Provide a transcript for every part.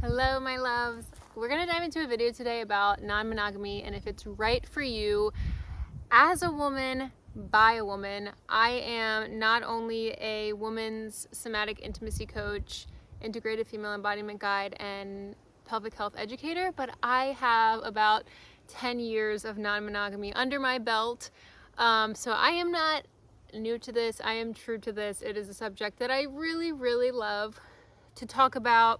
Hello, my loves. We're gonna dive into a video today about non-monogamy and if it's right for you as a woman, by a woman. I am not only a woman's somatic intimacy coach, integrated female embodiment guide, and pelvic health educator, but I have about 10 years of non-monogamy under my belt. So I am not new to this. I am true to this. It is a subject that I really, really love to talk about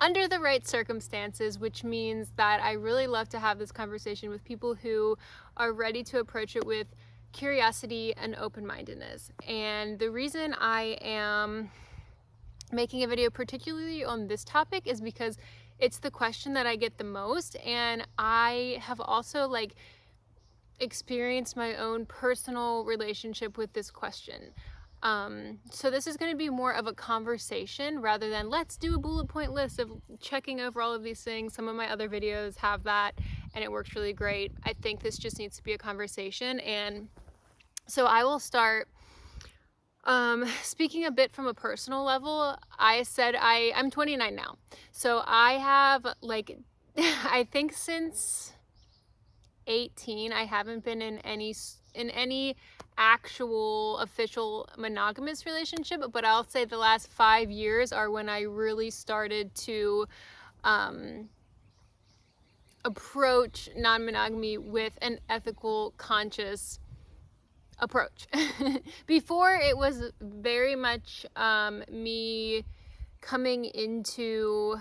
under the right circumstances, which means that I really love to have this conversation with people who are ready to approach it with curiosity and open-mindedness. And the reason I am making a video particularly on this topic is because it's the question that I get the most, and I have also experienced my own personal relationship with this question. So this is going to be more of a conversation rather than let's do a bullet point list of checking over all of these things. Some of my other videos have that and it works really great. I think this just needs to be a conversation, and so I will start speaking a bit from a personal level. I said I'm 29 now, so I have I think since 18 I haven't been in any actual official monogamous relationship, but I'll say the last 5 years are when I really started to approach non-monogamy with an ethical, conscious approach. Before, it was very much me coming into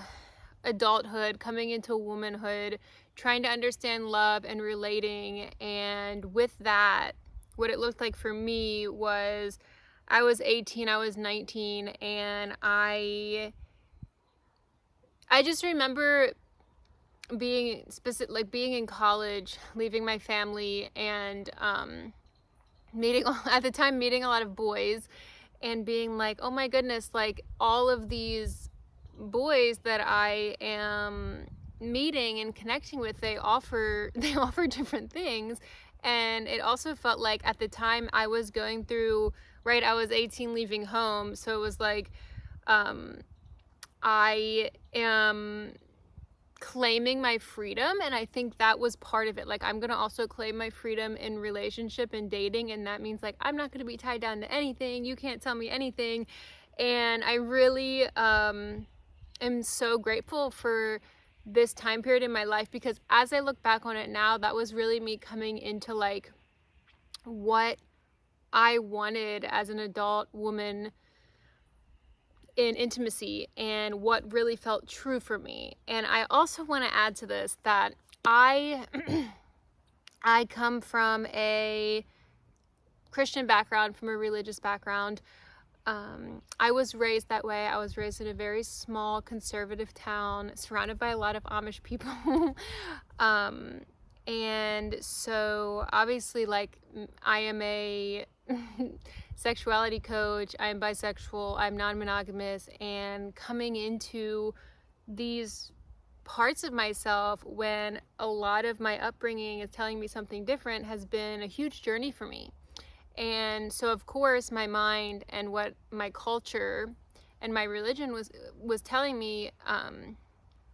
adulthood, coming into womanhood, trying to understand love and relating, and with that, what it looked like for me was I was 18, I was 19, and I just remember being being in college, leaving my family, and meeting a lot of boys, and being like, oh my goodness, like all of these boys that I am meeting and connecting with, they offer different things. And it also felt like at the time I was going through, I was 18 leaving home, so it was like I am claiming my freedom, and I think that was part of it. Like, I'm gonna also claim my freedom in relationship and dating, and that means like I'm not gonna be tied down to anything. You can't tell me anything. And I really am so grateful for this time period in my life, because as I look back on it now, that was really me coming into like what I wanted as an adult woman in intimacy and what really felt true for me. And I also want to add to this that I come from a Christian background, from a religious background. I was raised that way. I was raised in a very small conservative town surrounded by a lot of Amish people. And so obviously, like, I am a sexuality coach, I'm bisexual, I'm non-monogamous, and coming into these parts of myself when a lot of my upbringing is telling me something different has been a huge journey for me. And so of course my mind and what my culture and my religion was telling me,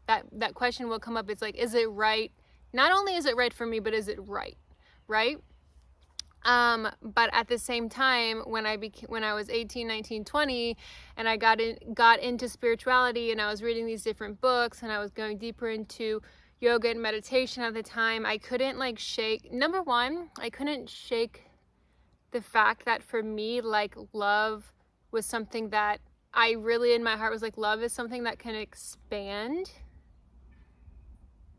that question will come up. It's like, is it right? Not only is it right for me, but is it right? But at the same time, when I was 18, 19, 20, and I got into spirituality, and I was reading these different books, and I was going deeper into yoga and meditation at the time, I couldn't shake the fact that for me, like, love was something that I really, in my heart, was like, love is something that can expand.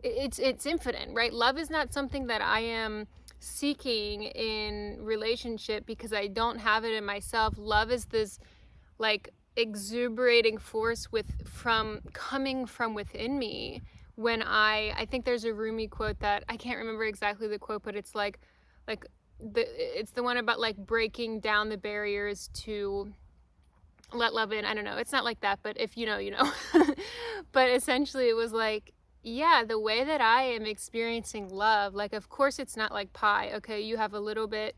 It's infinite, right? Love is not something that I am seeking in relationship because I don't have it in myself. Love is this like exuberating force coming from within me. When I think there's a Rumi quote that I can't remember exactly the quote, but it's it's the one about like breaking down the barriers to let love in. I don't know, it's not like that, but if you know, you know. But essentially it was like, yeah, the way that I am experiencing love, like, of course it's not like pie. Okay, you have a little bit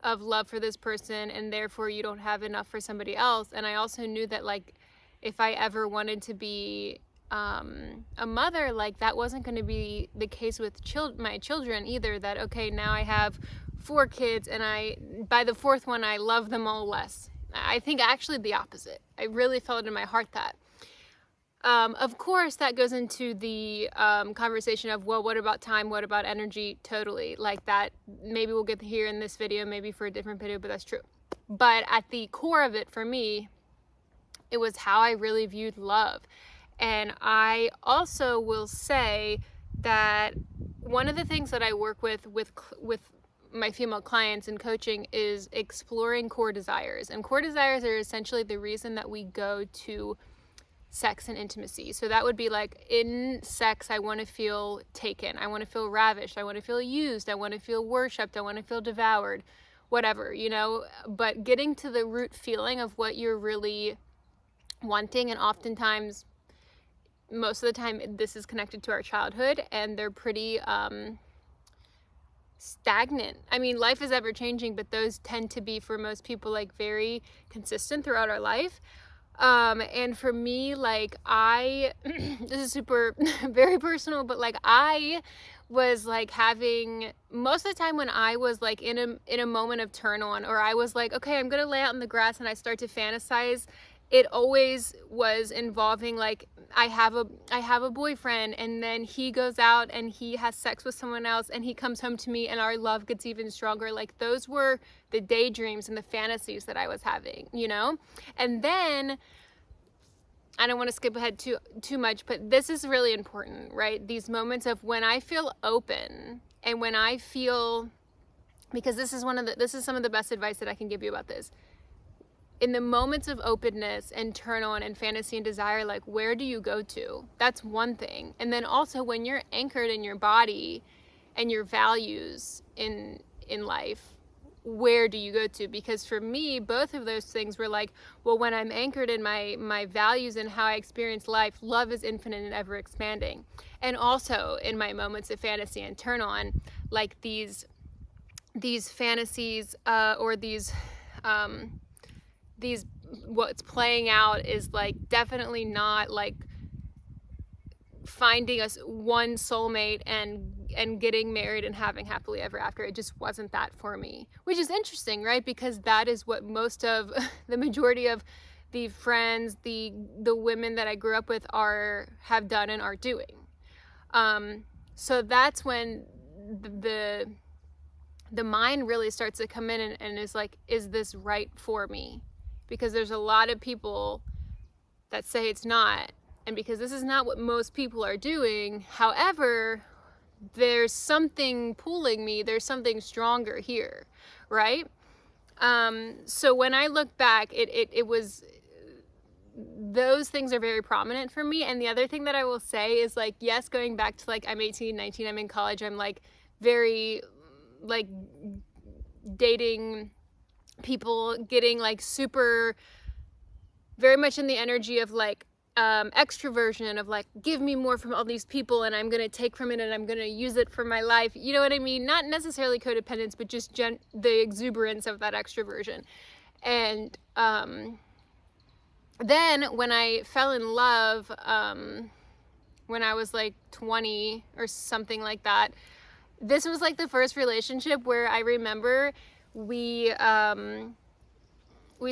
of love for this person and therefore you don't have enough for somebody else. And I also knew that, like, if I ever wanted to be a mother, like that wasn't going to be the case with my children either, that okay, now I have 4 kids and by the 4th one I love them all less. I think actually the opposite. I really felt in my heart that. Of course, that goes into the conversation of, well, what about time? What about energy? Totally. Like that, maybe we'll get here in this video, maybe for a different video, but that's true. But at the core of it for me, it was how I really viewed love. And I also will say that one of the things that I work with my female clients in coaching is exploring core desires. And core desires are essentially the reason that we go to sex and intimacy. So that would be like, in sex, I want to feel taken. I want to feel ravished. I want to feel used. I want to feel worshipped. I want to feel devoured, whatever, you know, but getting to the root feeling of what you're really wanting. And oftentimes, most of the time, this is connected to our childhood, and they're pretty stagnant. I mean, life is ever changing, but those tend to be, for most people, like very consistent throughout our life. And for me, like this is super very personal, but like I was like having, most of the time when I was like in a moment of turn on, or I was like, okay, I'm gonna lay out in the grass and I start to fantasize, it always was involving like, I have a boyfriend, and then he goes out and he has sex with someone else, and he comes home to me and our love gets even stronger. Like those were the daydreams and the fantasies that I was having, you know? And then, I don't want to skip ahead too much, but this is really important, right? These moments of when I feel open, and when I feel, because this is some of the best advice that I can give you about this. In the moments of openness and turn on and fantasy and desire, like where do you go to? That's one thing. And then also when you're anchored in your body and your values in life, where do you go to? Because for me, both of those things were like, well, when I'm anchored in my values and how I experience life, love is infinite and ever expanding. And also in my moments of fantasy and turn on, like these fantasies or these what's playing out is like definitely not like finding us one soulmate and getting married and having happily ever after. It just wasn't that for me, which is interesting, right? Because that is what most of the majority of the friends, the women that I grew up with have done and are doing. So that's when the mind really starts to come in and is like, is this right for me? Because there's a lot of people that say it's not, and because this is not what most people are doing. However, there's something pulling me, there's something stronger here, right? So when I look back, it was, those things are very prominent for me. And the other thing that I will say is like, yes, going back to like, I'm 18, 19, I'm in college, I'm like very like dating people, getting like super, very much in the energy of like extroversion, of like, give me more from all these people and I'm gonna take from it and I'm gonna use it for my life, you know what I mean? Not necessarily codependence, but just the exuberance of that extroversion. And then when I fell in love, when I was like 20 or something like that, this was like the first relationship where I remember we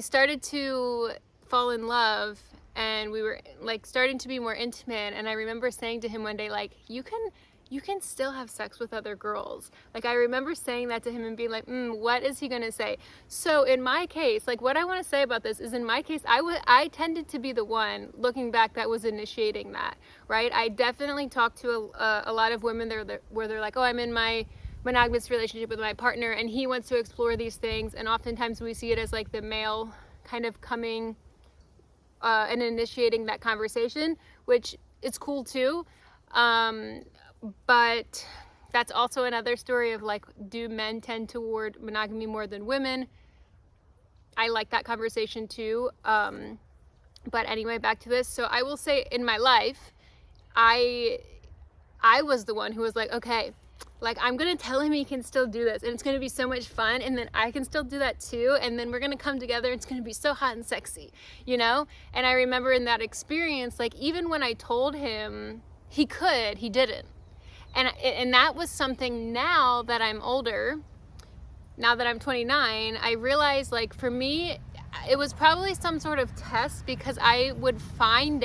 started to fall in love, and we were like starting to be more intimate. And I remember saying to him one day, like, you can still have sex with other girls. Like, I remember saying that to him and being like, what is he gonna say? So in my case, like, what I want to say about this is, in my case, I tended to be the one, looking back, that was initiating that, right? I definitely talked to a lot of women where they're like, oh, I'm in my monogamous relationship with my partner and he wants to explore these things. And oftentimes we see it as like the male kind of coming and initiating that conversation, which is cool too. But that's also another story of like, do men tend toward monogamy more than women? I like that conversation too. But anyway, back to this. So I will say, in my life, I was the one who was like, okay, Like, I'm gonna tell him he can still do this, and it's gonna be so much fun, and then I can still do that too, and then we're gonna come together, and it's gonna be so hot and sexy, you know? And I remember in that experience, like, even when I told him he could, he didn't. And that was something, now that I'm older, now that I'm 29, I realized, like, for me, it was probably some sort of test, because I would find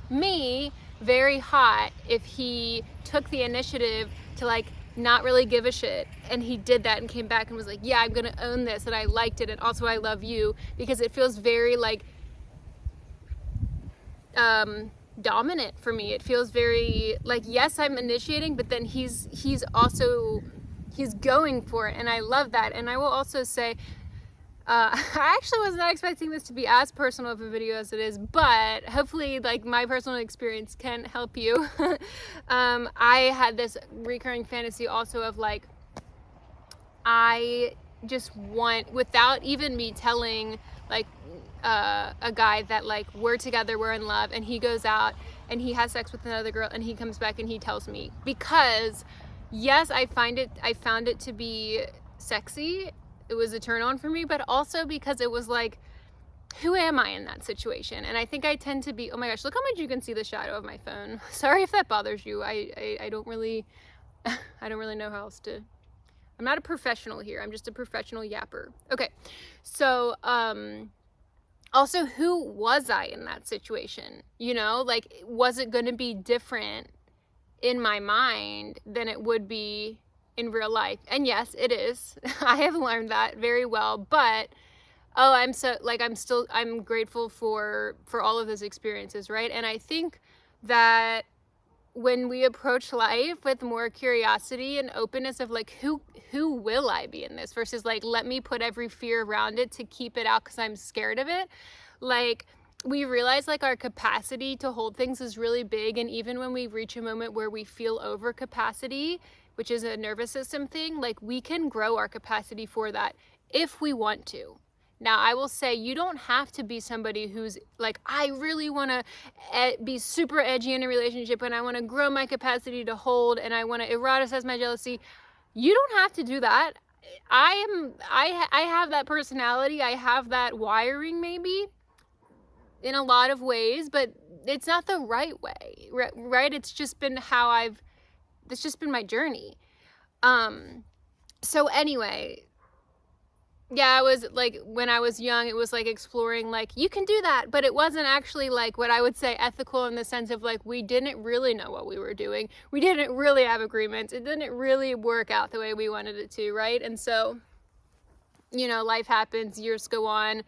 me very hot if he took the initiative to, like, not really give a shit, and he did that and came back and was like, yeah, I'm gonna own this, and I liked it, and also I love you, because it feels very, like, dominant for me. It feels very like, yes, I'm initiating, but then he's going for it, and I love that. And I will also say, I actually was not expecting this to be as personal of a video as it is, but hopefully, like, my personal experience can help you. I had this recurring fantasy also of, like, I just want, without even me telling, like, a guy that, like, we're together, we're in love, and he goes out and he has sex with another girl, and he comes back and he tells me, because yes, I found it to be sexy. It was a turn on for me, but also because it was like, who am I in that situation? And I think I tend to be, oh my gosh, look how much you can see the shadow of my phone. Sorry if that bothers you. I don't really know how else to, I'm not a professional here. I'm just a professional yapper. Okay. So, also, who was I in that situation? You know, like, was it going to be different in my mind than it would be in real life? And yes, it is. I have learned that very well, but I'm grateful for all of those experiences, right? And I think that when we approach life with more curiosity and openness of, like, who will I be in this, versus, like, let me put every fear around it to keep it out because I'm scared of it, like, we realize, like, our capacity to hold things is really big. And even when we reach a moment where we feel over capacity, which is a nervous system thing, like, we can grow our capacity for that if we want to. Now, I will say, you don't have to be somebody who's like, I really want to be super edgy in a relationship, and I want to grow my capacity to hold, and I want to eroticize my jealousy. You don't have to do that. I have that personality. I have that wiring, maybe, in a lot of ways, but it's not the right way, right? It's just been it's just been my journey. So anyway, yeah, I was like, when I was young, it was like exploring, like, you can do that, but it wasn't actually, like, what I would say ethical, in the sense of, like, we didn't really know what we were doing. We didn't really have agreements. It didn't really work out the way we wanted it to, right? And so, you know, life happens, years go on.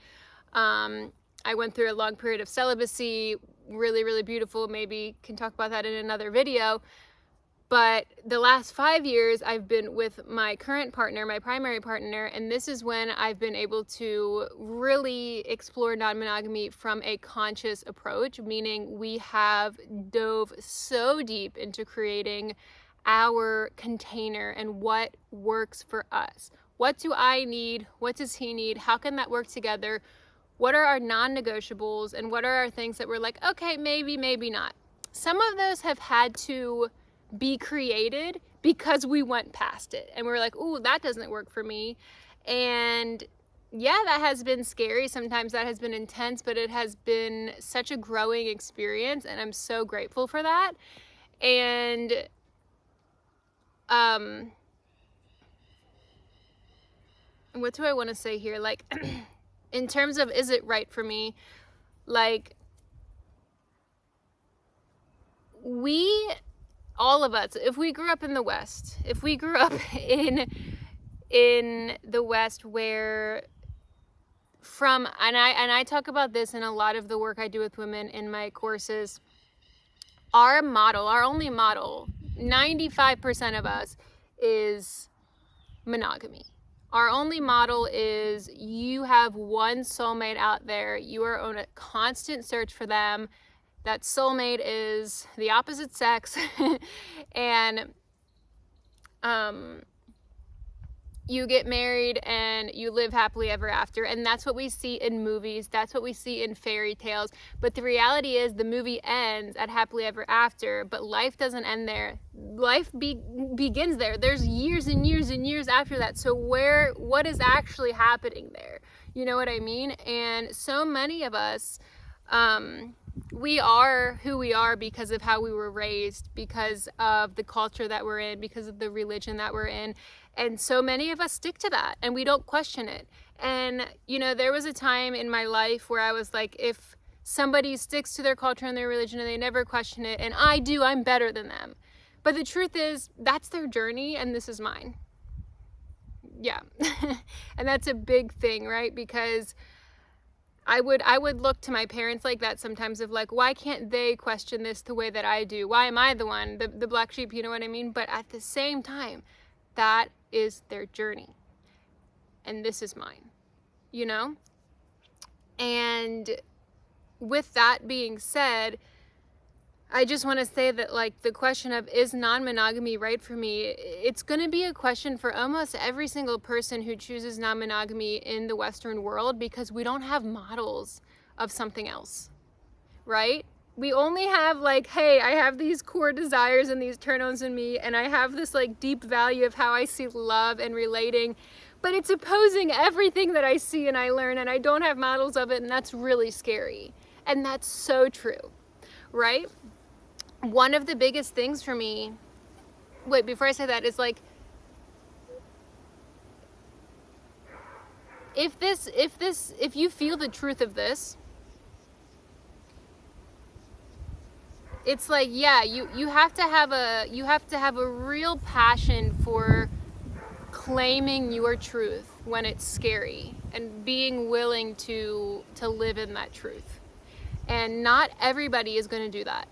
I went through a long period of celibacy, really, really beautiful. Maybe can talk about that in another video. But the last 5 years, I've been with my current partner, my primary partner, and this is when I've been able to really explore non-monogamy from a conscious approach, meaning we have dove so deep into creating our container and what works for us. What do I need? What does he need? How can that work together? What are our non-negotiables, and what are our things that we're like, okay, maybe, maybe not? Some of those have had to be created because we went past it and we're like, ooh, that doesn't work for me. And yeah, that has been scary. Sometimes that has been intense, but it has been such a growing experience, and I'm so grateful for that. And what do I want to say here? Like, in terms of, is it right for me? Like, all of us, if we grew up in the West, if we grew up in the West, where and I talk about this in a lot of the work I do with women in my courses, our only model, 95% of us, is monogamy. Our only model is, you have one soulmate out there, you are on a constant search for them. That soulmate is the opposite sex. And you get married and you live happily ever after. And that's what we see in movies. That's what we see in fairy tales. But the reality is the movie ends at happily ever after, but life doesn't end there. Life begins there. There's years and years and years after that. So what is actually happening there? You know what I mean? And so many of us, we are who we are because of how we were raised, because of the culture that we're in, because of the religion that we're in. And so many of us stick to that and we don't question it. And, you know, there was a time in my life where I was like, if somebody sticks to their culture and their religion and they never question it, and I do, I'm better than them. But the truth is, that's their journey and this is mine. Yeah. And that's a big thing, right? Because I would look to my parents like that sometimes, of like, why can't they question this the way that I do? Why am I the one, the black sheep, you know what I mean? But at the same time, that is their journey. And this is mine, you know? And with that being said, I just want to say that, like, the question of, is non-monogamy right for me? It's going to be a question for almost every single person who chooses non-monogamy in the Western world, because we don't have models of something else, right? We only have like, hey, I have these core desires and these turn-ons in me, and I have this like deep value of how I see love and relating, but it's opposing everything that I see and I learn, and I don't have models of it, and that's really scary. And that's so true, right? One of the biggest things for me, wait, before I say that, is like, if you feel the truth of this, it's like, yeah, you have to have a real passion for claiming your truth when it's scary, and being willing to live in that truth. And not everybody is going to do that,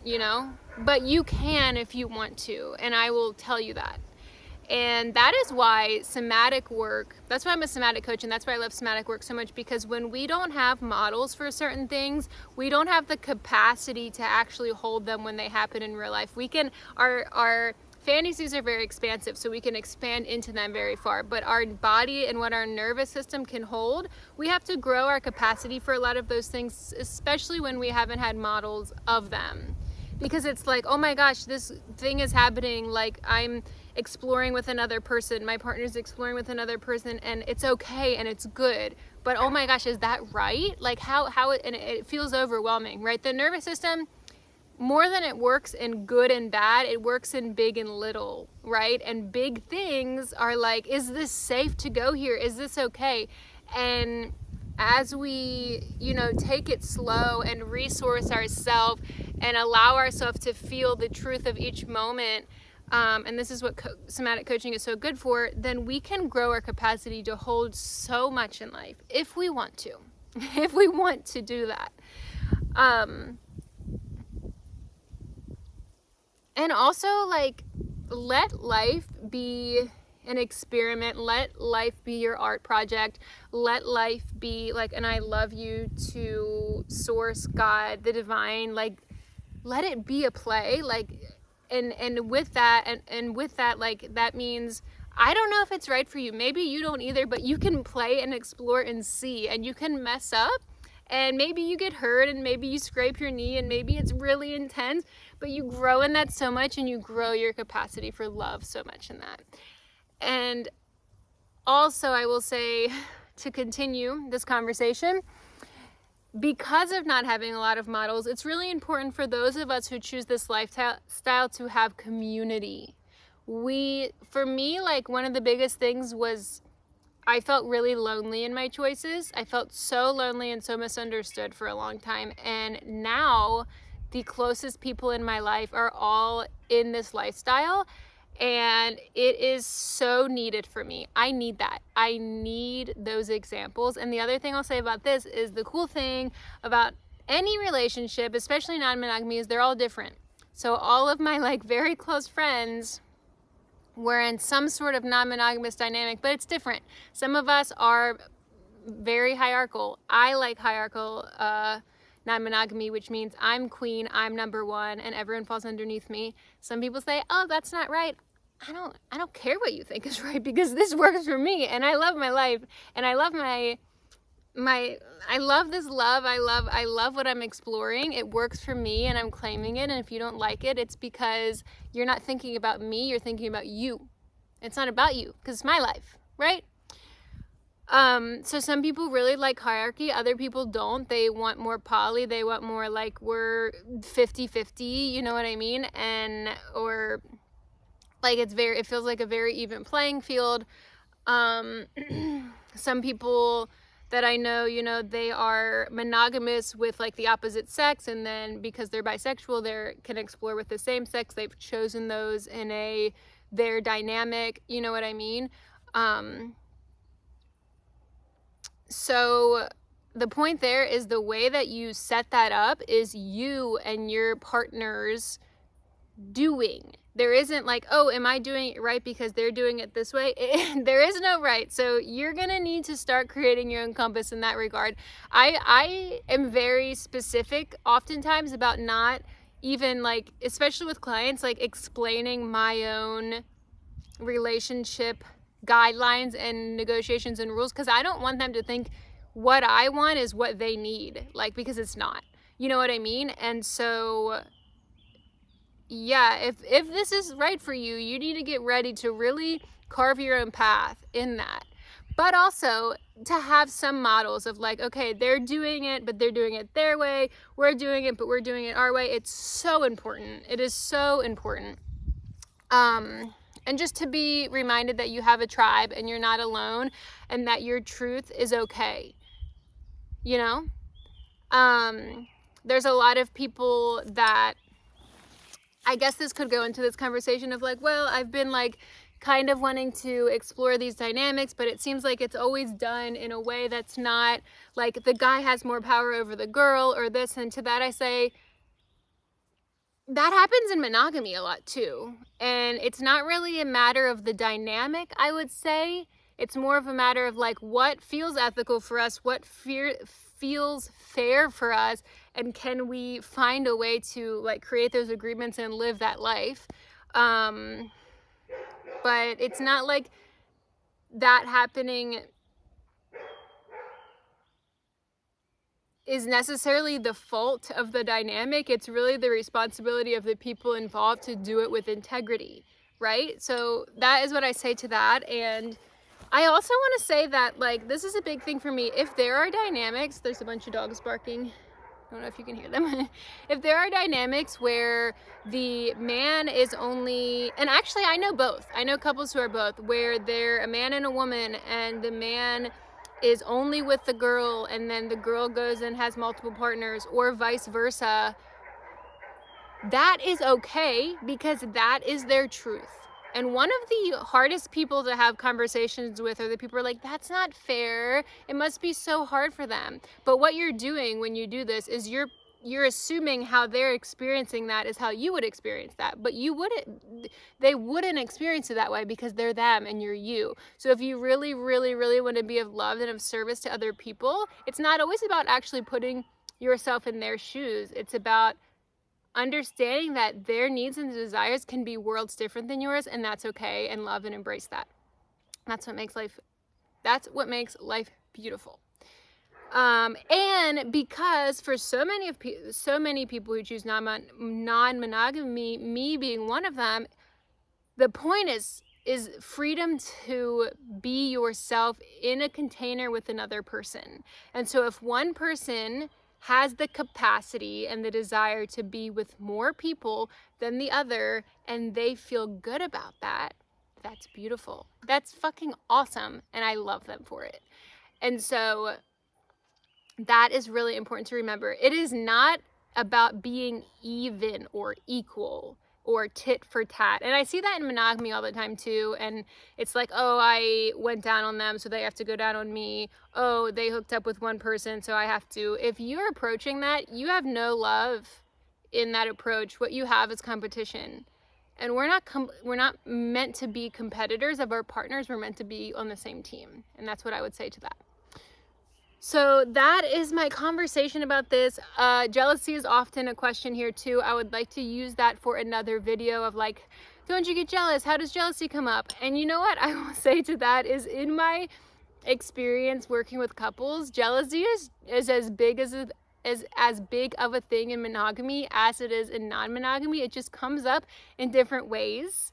you know, but you can if you want to, and I will tell you that. And that is why somatic work, that's why I'm a somatic coach, and that's why I love somatic work so much, because when we don't have models for certain things, we don't have the capacity to actually hold them when they happen in real life. We can, our fantasies are very expansive, so we can expand into them very far, but our body and what our nervous system can hold, we have to grow our capacity for a lot of those things, especially when we haven't had models of them. Because it's like, oh my gosh, this thing is happening, like I'm exploring with another person, my partner's exploring with another person, and it's okay and it's good, but oh my gosh, is that right? Like how and it feels overwhelming, right? The nervous system, more than it works in good and bad, it works in big and little, right? And big things are like, is this safe to go here? Is this okay? And as we, you know, take it slow and resource ourselves and allow ourselves to feel the truth of each moment, and this is what somatic coaching is so good for, then we can grow our capacity to hold so much in life if we want to, if we want to do that. And also, like, let life be an experiment. Let life be your art project. Let life be like, and I love you to source, God, the divine, like, let it be a play. Like, and with that, and with that, like, that means, I don't know if it's right for you. Maybe you don't either, but you can play and explore and see, and you can mess up, and maybe you get hurt, and maybe you scrape your knee, and maybe it's really intense, but you grow in that so much, and you grow your capacity for love so much in that. And also, I will say, to continue this conversation, because of not having a lot of models, it's really important for those of us who choose this lifestyle to have community. For me, like, one of the biggest things was, I felt really lonely in my choices. I felt so lonely and so misunderstood for a long time. And now the closest people in my life are all in this lifestyle, and it is so needed for me. I need that. I need those examples. And the other thing I'll say about this is, the cool thing about any relationship, especially non-monogamy, is they're all different. So all of my, like, very close friends, we're in some sort of non-monogamous dynamic, but it's different. Some of us are very hierarchical. I like hierarchical non-monogamy, which means I'm queen, I'm number one, and everyone falls underneath me. Some people say, oh, that's not right. I don't care what you think is right, because this works for me, and I love my life, and I love I love this love. I love what I'm exploring. It works for me, and I'm claiming it. And if you don't like it, it's because you're not thinking about me, you're thinking about you. It's not about you, because it's my life, right? So some people really like hierarchy, other people don't. They want more poly, they want more like we're 50-50, you know what I mean? And, or like it feels like a very even playing field. Some people that I know, you know, they are monogamous with like the opposite sex, and then because they're bisexual, they can explore with the same sex. They've chosen those in their dynamic, you know what I mean? So the point there is the way that you set that up is you and your partner's doing. There isn't like, oh, am I doing it right because they're doing it this way? There is no right. So you're gonna need to start creating your own compass in that regard. I am very specific oftentimes about not even like, especially with clients, like explaining my own relationship guidelines and negotiations and rules, because I don't want them to think what I want is what they need, like, because it's not, you know what I mean? And so yeah, if this is right for you, you need to get ready to really carve your own path in that, but also to have some models of like, okay, they're doing it, but they're doing it their way, we're doing it, but we're doing it our way. It's so important. It is so important. And just to be reminded that you have a tribe and you're not alone, and that your truth is okay, you know? There's a lot of people that, I guess this could go into this conversation of like, well, I've been like kind of wanting to explore these dynamics, but it seems like it's always done in a way that's not like the guy has more power over the girl or this. And to that I say, that happens in monogamy a lot too. And it's not really a matter of the dynamic, I would say. It's more of a matter of like what feels ethical for us, what feels fair for us, and can we find a way to like create those agreements and live that life. But it's not like that happening is necessarily the fault of the dynamic. It's really the responsibility of the people involved to do it with integrity, right? So that is what I say to that. And I also want to say that like this is a big thing for me. If there are dynamics, there's a bunch of dogs barking, I don't know if you can hear them. If there are dynamics where the man is only, and actually I know both, I know couples who are both, where they're a man and a woman, and the man is only with the girl, and then the girl goes and has multiple partners, or vice versa, that is okay, because that is their truth. And one of the hardest people to have conversations with are the people who are like, that's not fair, it must be so hard for them. But what you're doing when you do this is you're assuming how they're experiencing that is how you would experience that. But they wouldn't experience it that way, because they're them and you're you. So if you really, really, really want to be of love and of service to other people, it's not always about actually putting yourself in their shoes. It's about understanding that their needs and desires can be worlds different than yours, and that's okay, and love and embrace that. That's what makes life beautiful. And because for so many people who choose non-monogamy, me being one of them, the point is freedom to be yourself in a container with another person. And so if one person has the capacity and the desire to be with more people than the other, and they feel good about that, that's beautiful. That's fucking awesome, and I love them for it. And so that is really important to remember. It is not about being even or equal or tit for tat. And I see that in monogamy all the time too. And it's like, oh, I went down on them, so they have to go down on me. Oh, they hooked up with one person, so I have to. If you're approaching that, you have no love in that approach. What you have is competition. And we're not meant to be competitors of our partners. We're meant to be on the same team. And that's what I would say to that. So that is my conversation about this. Jealousy is often a question here too. I would like to use that for another video of like don't you get jealous? How does jealousy come up? And you know what I will say to that is, in my experience working with couples, jealousy is as big as big of a thing in monogamy as it is in non-monogamy. It just comes up in different ways.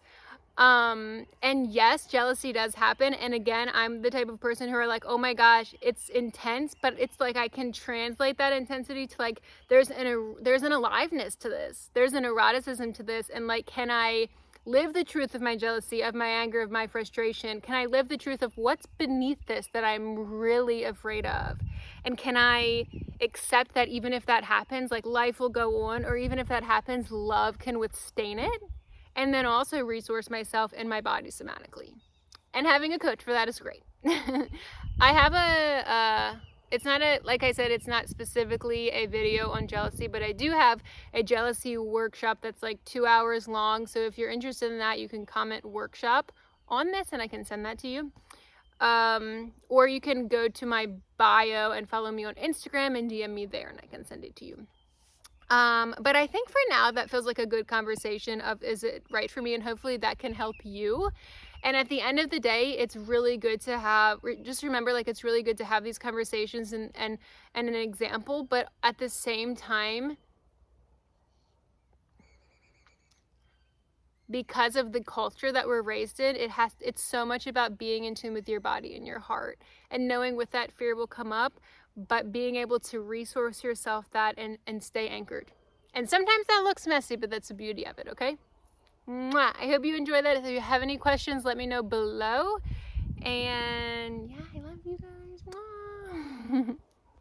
And yes, jealousy does happen. And again, I'm the type of person who are like, oh my gosh, it's intense, but it's like I can translate that intensity to like, there's an aliveness to this. There's an eroticism to this. And like, can I live the truth of my jealousy, of my anger, of my frustration? Can I live the truth of what's beneath this that I'm really afraid of? And can I accept that even if that happens, like life will go on, or even if that happens, love can withstand it? And then also resource myself and my body somatically. And having a coach for that is great. I have it's not like I said, it's not specifically a video on jealousy, but I do have a jealousy workshop that's like 2 hours long. So if you're interested in that, you can comment workshop on this and I can send that to you. Or you can go to my bio and follow me on Instagram and DM me there and I can send it to you. But I think for now that feels like a good conversation of, is it right for me? And hopefully that can help you. And at the end of the day, it's really good to have, just remember, like, it's really good to have these conversations and an example, but at the same time, because of the culture that we're raised in, it's so much about being in tune with your body and your heart and knowing what that fear will come up, but being able to resource yourself that and stay anchored. And sometimes that looks messy, but that's the beauty of it, okay? Mwah. I hope you enjoy that. If you have any questions, let me know below. And yeah, I love you guys. Mwah.